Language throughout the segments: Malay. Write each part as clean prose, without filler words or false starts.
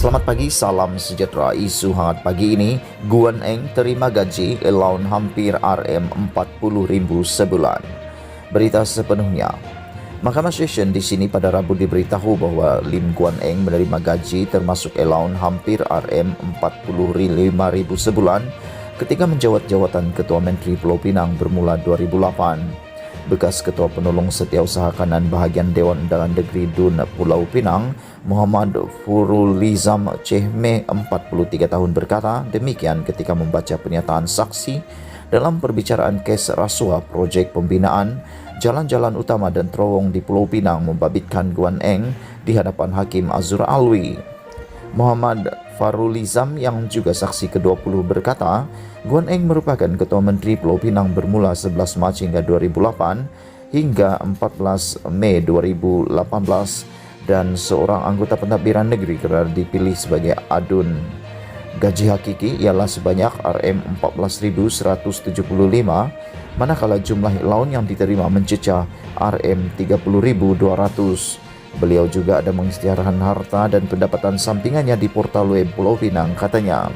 Selamat pagi, salam sejahtera. Isu hangat pagi ini, Guan Eng terima gaji allowance hampir Rm40.000 sebulan. Berita sepenuhnya. Mahkamah Session di sini pada Rabu diberitahu bahwa Lim Guan Eng menerima gaji termasuk allowance hampir Rm45.000 sebulan ketika menjawat jawatan Ketua Menteri Pulau Pinang bermula 2008. Bekas Ketua Penolong Setiausaha Kanan Bahagian Dewan Undangan Negeri Dun Pulau Pinang, Muhammad Farulizam Chehme, 43 tahun berkata demikian ketika membaca pernyataan saksi dalam perbicaraan kes rasuah proyek pembinaan jalan-jalan utama dan terowong di Pulau Pinang membabitkan Guan Eng di hadapan Hakim Azura Alwi. Muhammad Farulizam yang juga saksi ke-20 berkata, Guan Eng merupakan Ketua Menteri Pulau Pinang bermula 11 Mac hingga 2008 hingga 14 Mei 2018 dan seorang anggota pentadbiran negeri kerana dipilih sebagai adun. Gaji hakiki ialah sebanyak Rm14.175 manakala jumlah allowance yang diterima mencecah Rm30.200. Beliau juga ada mengisytiharkan harta dan pendapatan sampingannya di portal web Pulau Pinang, katanya.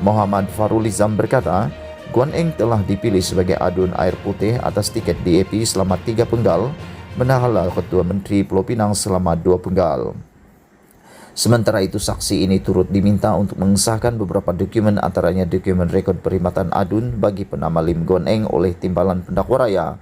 Muhammad Farulizam berkata, Guan Eng telah dipilih sebagai adun air putih atas tiket DAP selama 3 penggal, menahala Ketua Menteri Pulau Pinang selama 2 penggal. Sementara itu, saksi ini turut diminta untuk mengesahkan beberapa dokumen, antaranya dokumen rekod perkhidmatan adun bagi penama Lim Guan Eng oleh Timbalan Pendakwa Raya.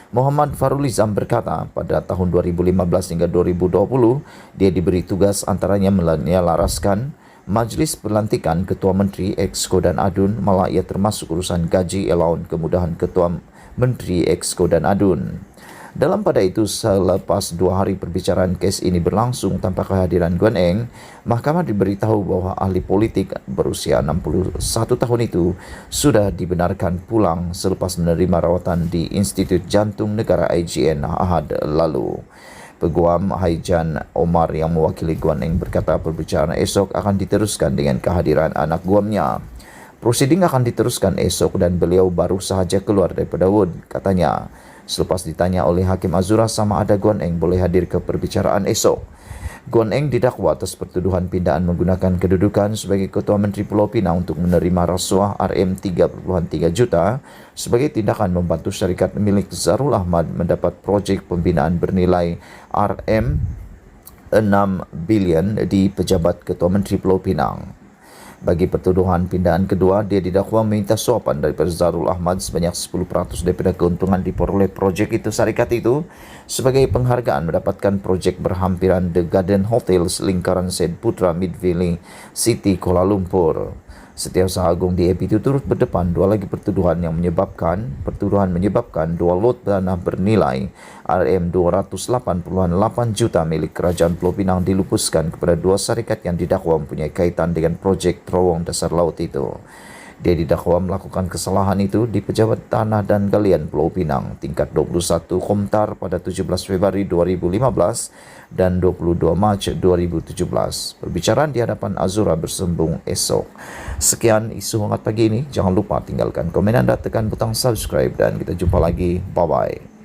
Muhammad Farulizam berkata, pada tahun 2015 hingga 2020, dia diberi tugas antaranya menyelaraskan Majlis Pelantikan Ketua Menteri, Exco dan Adun, malah ia termasuk urusan gaji, allowance, kemudahan Ketua Menteri, Exco dan Adun. Dalam pada itu, selepas 2 hari perbicaraan kes ini berlangsung tanpa kehadiran Guan Eng, mahkamah diberitahu bahwa ahli politik berusia 61 tahun itu sudah dibenarkan pulang selepas menerima rawatan di Institut Jantung Negara IGN Ahad lalu. Peguam Haijan Omar yang mewakili Guan Eng berkata perbicaraan esok akan diteruskan dengan kehadiran anak guamnya. Prosiding akan diteruskan esok dan beliau baru sahaja keluar daripada ward, katanya. Selepas ditanya oleh Hakim Azura sama ada Guan Eng boleh hadir ke perbicaraan esok. Guan Eng didakwa atas pertuduhan pindaan menggunakan kedudukan sebagai Ketua Menteri Pulau Pinang untuk menerima rasuah Rm3.3 juta sebagai tindakan membantu syarikat milik Zarul Ahmad mendapat projek pembinaan bernilai Rm6 bilion di pejabat Ketua Menteri Pulau Pinang. Bagi pertuduhan pindaan kedua, dia didakwa meminta suapan daripada Zarul Ahmad sebanyak 10% daripada keuntungan diperoleh projek itu syarikat itu sebagai penghargaan mendapatkan projek berhampiran The Garden Hotels lingkaran Said Putra Midville City Kuala Lumpur. Setiausaha Agung DAP itu turut berdepan dua lagi pertuduhan menyebabkan dua lot tanah bernilai Rm208.8 juta milik Kerajaan Pulau Pinang dilupuskan kepada 2 syarikat yang didakwa mempunyai kaitan dengan projek terowong dasar laut itu. Dia didakwa melakukan kesalahan itu di Pejabat Tanah dan Galian Pulau Pinang tingkat 21 Komtar pada 17 Februari 2015 dan 22 Mac 2017. Perbicaraan di hadapan Azura bersembung esok. Sekian isu hangat pagi ini. Jangan lupa tinggalkan komen anda, tekan butang subscribe dan kita jumpa lagi. Bye-bye.